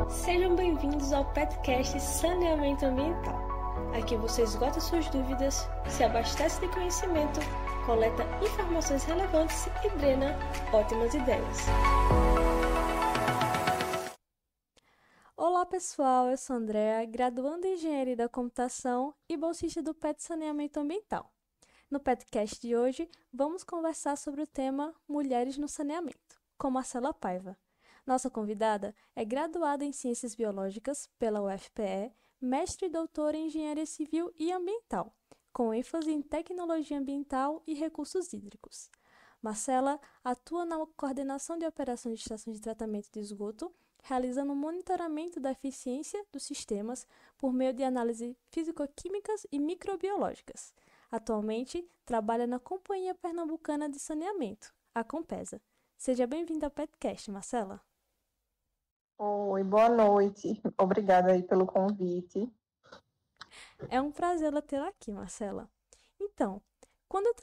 Sejam bem-vindos ao podcast Saneamento Ambiental. Aqui você esgota suas dúvidas, se abastece de conhecimento, coleta informações relevantes e drena ótimas ideias. Olá pessoal, eu sou Andrea, graduanda em Engenharia da Computação e bolsista do PET Saneamento Ambiental. No podcast de hoje, vamos conversar sobre o tema Mulheres no Saneamento, com Marcela Paiva. Nossa convidada é graduada em Ciências Biológicas pela UFPE, mestre e doutora em Engenharia Civil e Ambiental, com ênfase em Tecnologia Ambiental e Recursos Hídricos. Marcela atua na coordenação de operações de estações de tratamento de esgoto, realizando monitoramento da eficiência dos sistemas por meio de análise físico-químicas e microbiológicas. Atualmente, trabalha na Companhia Pernambucana de Saneamento, a Compesa. Seja bem-vinda ao podcast, Marcela. Oi, boa noite. Obrigada aí pelo convite. É um prazer tê-la aqui, Marcela. Então, quando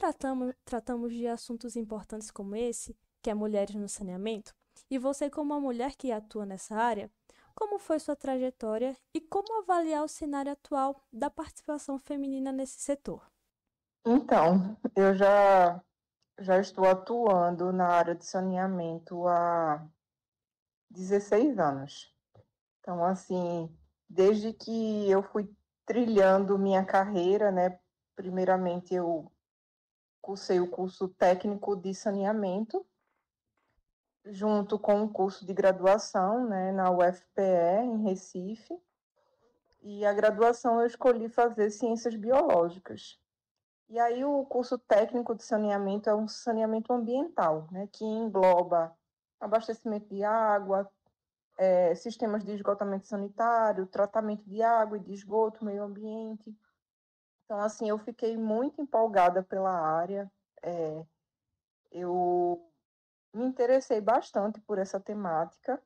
tratamos de assuntos importantes como esse, que é mulheres no saneamento, e você como uma mulher que atua nessa área, como foi sua trajetória e como avaliar o cenário atual da participação feminina nesse setor? Então, eu já estou atuando na área de saneamento há 16 anos. Então, assim, desde que eu fui trilhando minha carreira, né? Primeiramente, eu cursei o curso técnico de saneamento, junto com um curso de graduação, né, na UFPE, em Recife. E a graduação eu escolhi fazer ciências biológicas. E aí o curso técnico de saneamento é um saneamento ambiental, né, que engloba abastecimento de água, sistemas de esgotamento sanitário, tratamento de água e de esgoto, meio ambiente. Então, assim, eu fiquei muito empolgada pela área. Eu me interessei bastante por essa temática.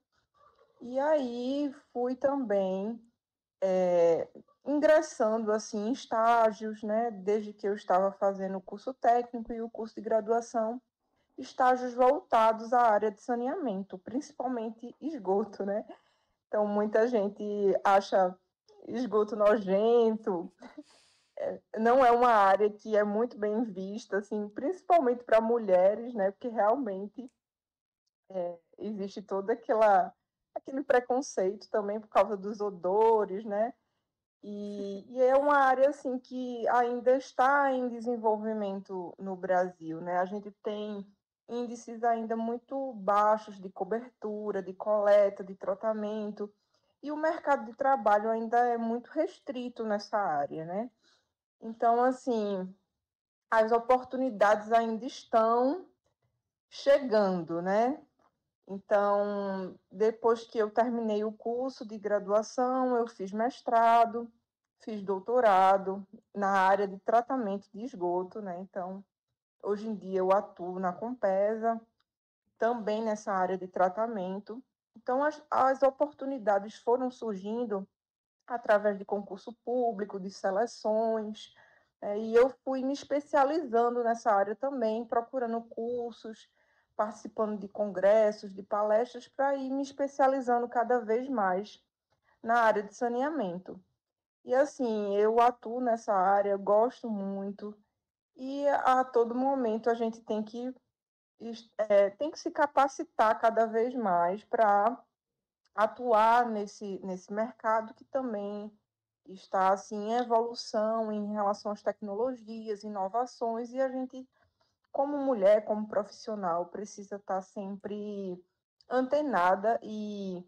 E aí fui também ingressando assim em estágios, né, desde que eu estava fazendo o curso técnico e o curso de graduação, estágios voltados à área de saneamento, principalmente esgoto, né? Então muita gente acha esgoto nojento, não é uma área que é muito bem vista, assim, principalmente para mulheres, né? Porque realmente existe todo aquele preconceito também por causa dos odores, né? E é uma área assim que ainda está em desenvolvimento no Brasil, né? A gente tem índices ainda muito baixos de cobertura, de coleta, de tratamento, e o mercado de trabalho ainda é muito restrito nessa área, né? Então, assim, as oportunidades ainda estão chegando, né? Então, depois que eu terminei o curso de graduação, eu fiz mestrado, fiz doutorado na área de tratamento de esgoto, né? Então, hoje em dia eu atuo na Compesa, também nessa área de tratamento. Então, as oportunidades foram surgindo através de concurso público, de seleções, e eu fui me especializando nessa área também, procurando cursos, participando de congressos, de palestras, para ir me especializando cada vez mais na área de saneamento. E assim, eu atuo nessa área, gosto muito, e a todo momento a gente tem que se capacitar cada vez mais para atuar nesse mercado que também está assim, em evolução em relação às tecnologias, inovações, e a gente, como mulher, como profissional, precisa estar sempre antenada e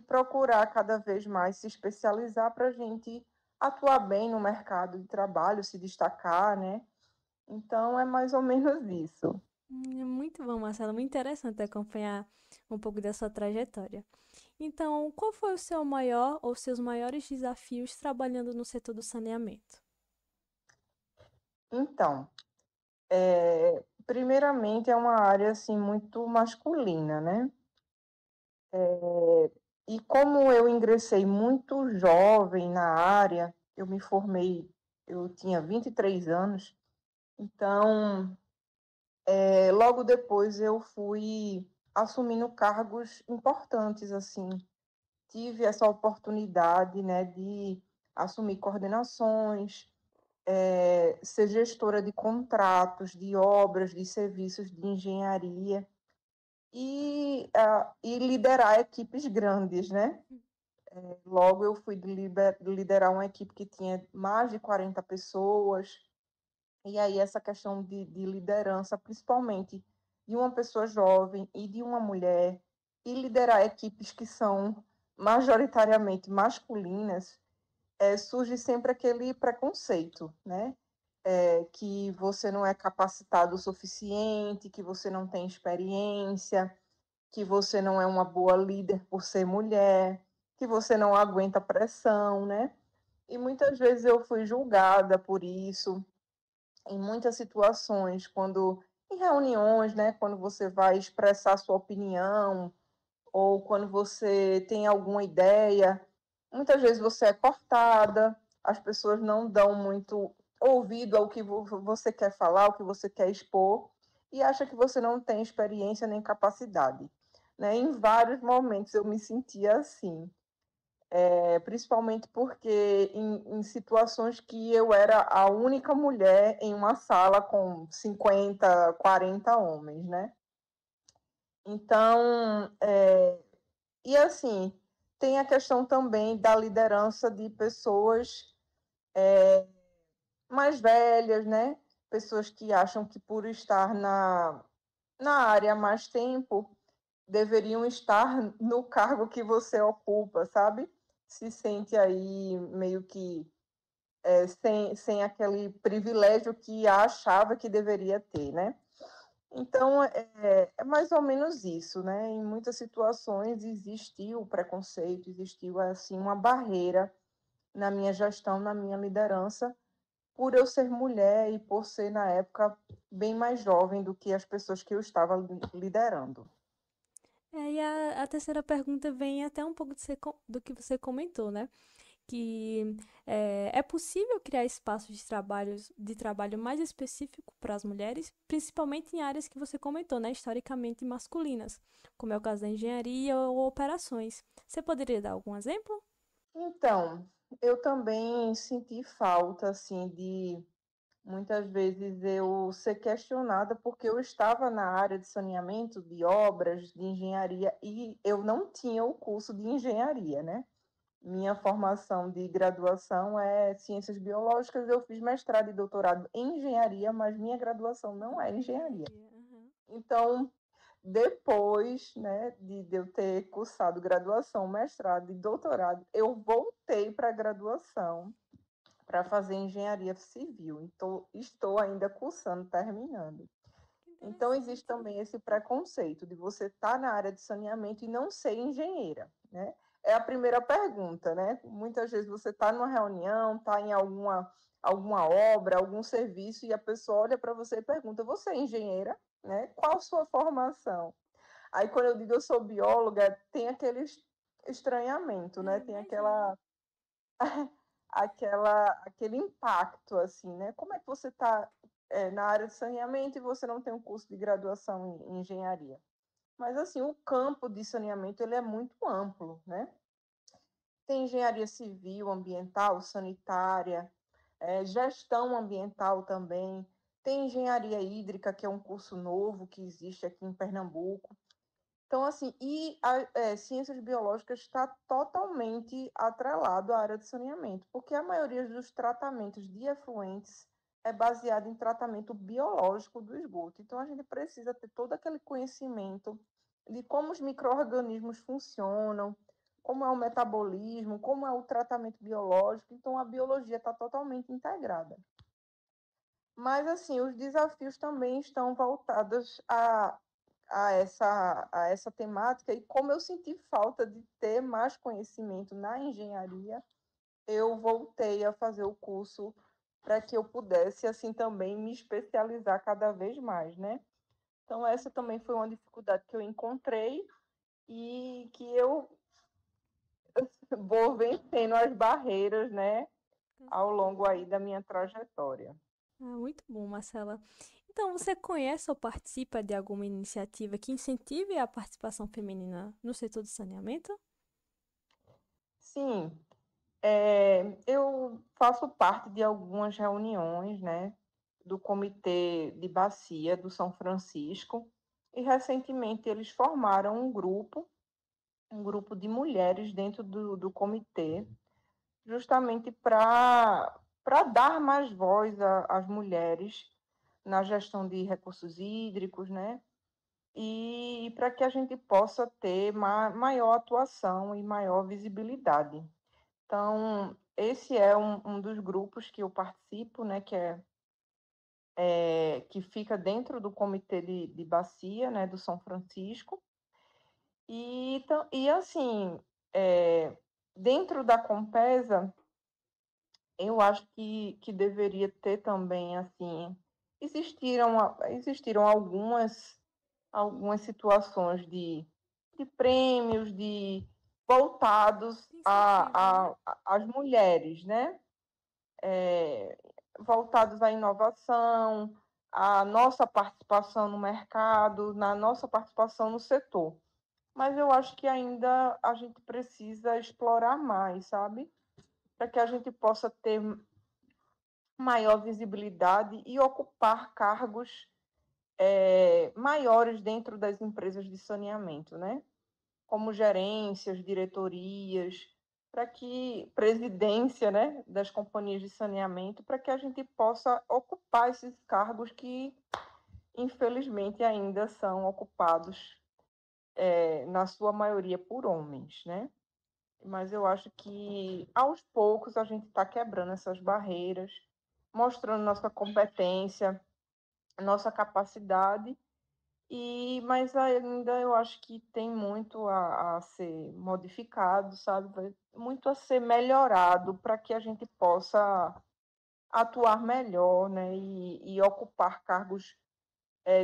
procurar cada vez mais se especializar para a gente atuar bem no mercado de trabalho, se destacar, né? Então, é mais ou menos isso. Muito bom, Marcela. Muito interessante acompanhar um pouco da sua trajetória. Então, qual foi o seu maior ou seus maiores desafios trabalhando no setor do saneamento? Então, primeiramente, é uma área assim, muito masculina, né? E como eu ingressei muito jovem na área, eu me formei, eu tinha 23 anos, então, logo depois eu fui assumindo cargos importantes, assim, tive essa oportunidade, né, de assumir coordenações, ser gestora de contratos, de obras, de serviços de engenharia e liderar equipes grandes, né? Logo eu fui liderar uma equipe que tinha mais de 40 pessoas, e aí essa questão de liderança, principalmente de uma pessoa jovem e de uma mulher, e liderar equipes que são majoritariamente masculinas, surge sempre aquele preconceito, né? Que você não é capacitado o suficiente, que você não tem experiência, que você não é uma boa líder por ser mulher, que você não aguenta pressão, né? E muitas vezes eu fui julgada por isso, em muitas situações, quando em reuniões, né, quando você vai expressar sua opinião ou quando você tem alguma ideia, muitas vezes você é cortada, as pessoas não dão muito ouvido ao que você quer falar, ao que você quer expor, e acha que você não tem experiência nem capacidade. Né? Em vários momentos eu me sentia assim, principalmente porque em situações que eu era a única mulher em uma sala com 50, 40 homens, né? Então, e assim, tem a questão também da liderança de pessoas mais velhas, né? Pessoas que acham que por estar na área há mais tempo, deveriam estar no cargo que você ocupa, sabe? Se sente aí meio que sem aquele privilégio que achava que deveria ter, né? Então, é mais ou menos isso, né? Em muitas situações existiu preconceito, existiu, assim, uma barreira na minha gestão, na minha liderança, por eu ser mulher e por ser, na época, bem mais jovem do que as pessoas que eu estava liderando. E a terceira pergunta vem até um pouco do que você comentou, né? Que é possível criar espaços de trabalho mais específico para as mulheres, principalmente em áreas que você comentou, né? Historicamente masculinas, como é o caso da engenharia ou operações. Você poderia dar algum exemplo? Então, eu também senti falta, assim, de muitas vezes eu ser questionada porque eu estava na área de saneamento, de obras, de engenharia, e eu não tinha o curso de engenharia, né? Minha formação de graduação é ciências biológicas, eu fiz mestrado e doutorado em engenharia, mas minha graduação não é engenharia. Uhum. Então, depois, né, de eu ter cursado graduação, mestrado e doutorado, eu voltei para a graduação para fazer engenharia civil. Então, estou ainda cursando, terminando. Que Então, existe interessante. também esse preconceito de você estar na área de saneamento e não ser engenheira, né? É a primeira pergunta, né? Muitas vezes você está numa reunião, está em alguma obra, algum serviço, e a pessoa olha para você e pergunta: você é engenheira? Né? Qual a sua formação? Aí, quando eu digo eu sou bióloga, tem aquele estranhamento, né? Tem Imagino. aquele impacto, assim, né? Como é que você está na área de saneamento e você não tem um curso de graduação em engenharia? Mas, assim, o campo de saneamento ele é muito amplo, né? Tem engenharia civil, ambiental, sanitária, gestão ambiental também. Tem engenharia hídrica, que é um curso novo que existe aqui em Pernambuco. Então, assim, ciências biológicas está totalmente atrelado à área de saneamento, porque a maioria dos tratamentos de efluentes é baseado em tratamento biológico do esgoto. Então, a gente precisa ter todo aquele conhecimento de como os micro-organismos funcionam, como é o metabolismo, como é o tratamento biológico. Então, a biologia está totalmente integrada. Mas, assim, os desafios também estão voltados a essa temática, e como eu senti falta de ter mais conhecimento na engenharia, eu voltei a fazer o curso para que eu pudesse, assim, também me especializar cada vez mais, né? Então, essa também foi uma dificuldade que eu encontrei e que eu vou vencendo as barreiras, né, Com ao longo certeza. aí da minha trajetória. Muito bom, Marcela. Então, você conhece ou participa de alguma iniciativa que incentive a participação feminina no setor do saneamento? Sim, eu faço parte de algumas reuniões, né, do Comitê de Bacia do São Francisco, e recentemente eles formaram um grupo de mulheres dentro do comitê, justamente para dar mais voz às mulheres na gestão de recursos hídricos, né? E para que a gente possa ter maior atuação e maior visibilidade. Então, esse é um dos grupos que eu participo, né? Que fica dentro do Comitê de Bacia, né? Do São Francisco. E assim, dentro da Compesa, eu acho que deveria ter também, assim, existiram algumas situações de prêmios voltados Incentivo, né? às mulheres, né? É, voltados à inovação, à nossa participação no mercado, na nossa participação no setor. Mas eu acho que ainda a gente precisa explorar mais, sabe? Para que a gente possa ter maior visibilidade e ocupar cargos maiores dentro das empresas de saneamento, né? Como gerências, diretorias, para que presidência, né, das companhias de saneamento, para que a gente possa ocupar esses cargos que, infelizmente, ainda são ocupados, na sua maioria, por homens, né? Mas eu acho que, aos poucos, a gente está quebrando essas barreiras, mostrando nossa competência, nossa capacidade, mas ainda eu acho que tem muito a ser modificado, sabe? Muito a ser melhorado para que a gente possa atuar melhor, né? E ocupar cargos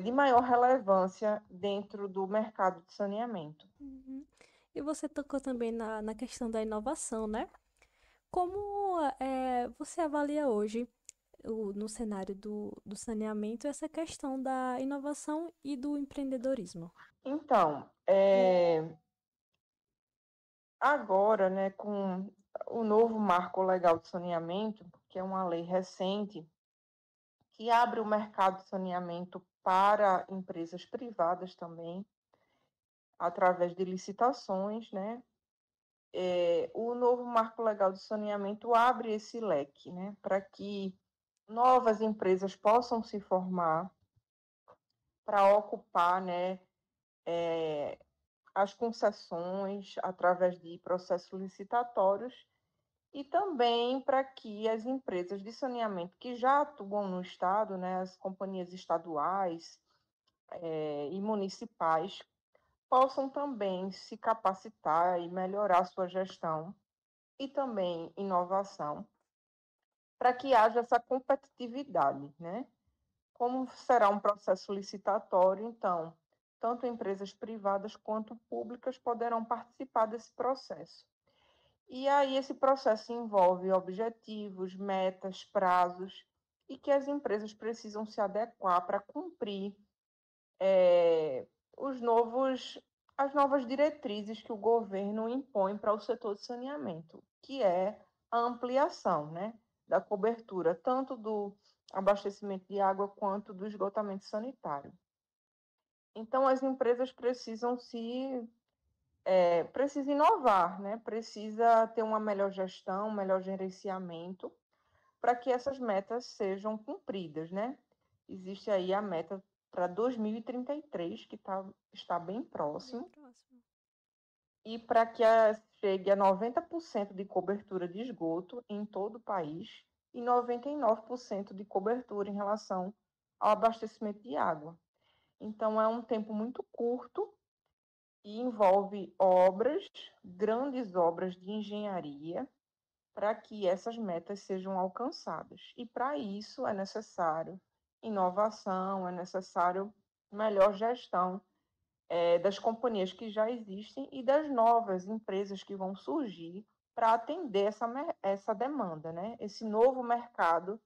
de maior relevância dentro do mercado de saneamento. Uhum. E você tocou também na questão da inovação, né? Como você avalia hoje, no cenário do saneamento, essa questão da inovação e do empreendedorismo? Então, agora, né, com o novo Marco Legal de Saneamento, que é uma lei recente, que abre o mercado de saneamento para empresas privadas também, através de licitações, né? O novo Marco Legal de Saneamento abre esse leque, né, para que novas empresas possam se formar para ocupar, né, as concessões através de processos licitatórios e também para que as empresas de saneamento que já atuam no Estado, né, as companhias estaduais e municipais, possam também se capacitar e melhorar sua gestão e também inovação, para que haja essa competitividade, né? Como será um processo licitatório, então, tanto empresas privadas quanto públicas poderão participar desse processo. E aí esse processo envolve objetivos, metas, prazos, e que as empresas precisam se adequar para cumprir os novos, as novas diretrizes que o governo impõe para o setor de saneamento, que é a ampliação, né, da cobertura, tanto do abastecimento de água quanto do esgotamento sanitário. Então, as empresas precisam inovar, né? Precisa ter uma melhor gestão, um melhor gerenciamento, para que essas metas sejam cumpridas, né? Existe aí a meta para 2033, que está bem Bem próximo, próximo. e para que chegue a 90% de cobertura de esgoto em todo o país e 99% de cobertura em relação ao abastecimento de água. Então, é um tempo muito curto e envolve grandes obras de engenharia, para que essas metas sejam alcançadas. E para isso é necessário inovação, é necessário melhor gestão das companhias que já existem e das novas empresas que vão surgir para atender essa demanda, né? Esse novo mercado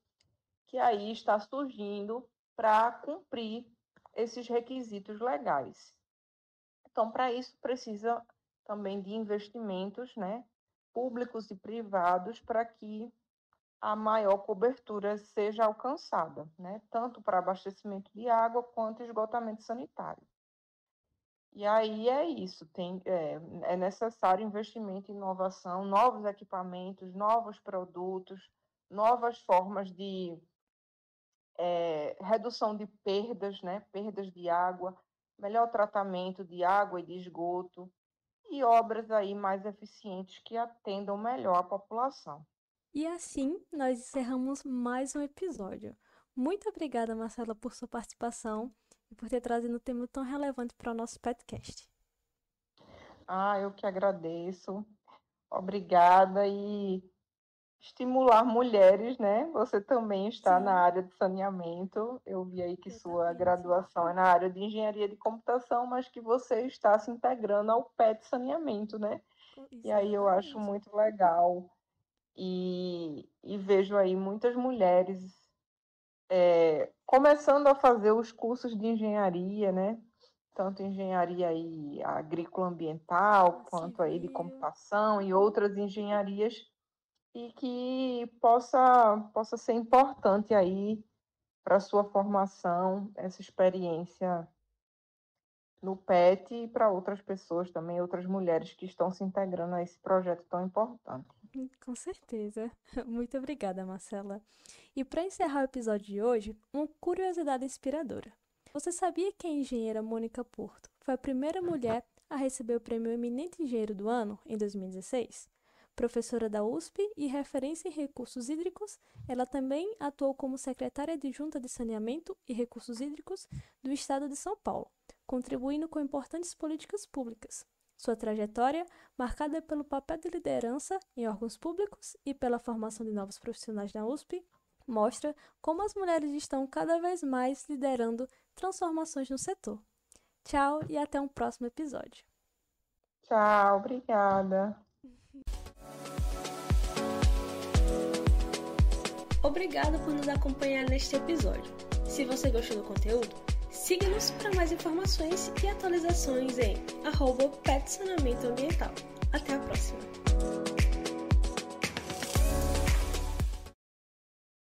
que aí está surgindo para cumprir esses requisitos legais. Então, para isso, precisa também de investimentos, né, públicos e privados para que a maior cobertura seja alcançada, né? Tanto para abastecimento de água quanto esgotamento sanitário. E aí é isso, é necessário investimento em inovação, novos equipamentos, novos produtos, novas formas de redução de perdas, né? Perdas de água, melhor tratamento de água e de esgoto e obras aí mais eficientes que atendam melhor a população. E assim nós encerramos mais um episódio. Muito obrigada, Marcela, por sua participação e por ter trazido um tema tão relevante para o nosso podcast. Eu que agradeço. Obrigada e estimular mulheres, né? Você também está Sim. na área de saneamento. Eu vi aí que sua graduação é na área de engenharia de computação, mas que você está se integrando ao PET saneamento, né? E aí eu acho muito legal. E vejo aí muitas mulheres começando a fazer os cursos de engenharia, né? Tanto engenharia aí agrícola ambiental, quanto aí de computação e outras engenharias, e que possa ser importante aí para a sua formação, essa experiência no PET e para outras pessoas também, outras mulheres que estão se integrando a esse projeto tão importante. Com certeza. Muito obrigada, Marcela. E para encerrar o episódio de hoje, uma curiosidade inspiradora. Você sabia que a engenheira Mônica Porto foi a primeira mulher a receber o prêmio Eminente Engenheiro do Ano em 2016? Professora da USP e referência em recursos hídricos, ela também atuou como secretária adjunta de Saneamento e Recursos Hídricos do Estado de São Paulo, contribuindo com importantes políticas públicas. Sua trajetória, marcada pelo papel de liderança em órgãos públicos e pela formação de novos profissionais na USP, mostra como as mulheres estão cada vez mais liderando transformações no setor. Tchau e até um próximo episódio. Tchau, obrigada. Obrigada por nos acompanhar neste episódio. Se você gostou do conteúdo, siga-nos para mais informações e atualizações em @petsaneamentoambiental. Até a próxima!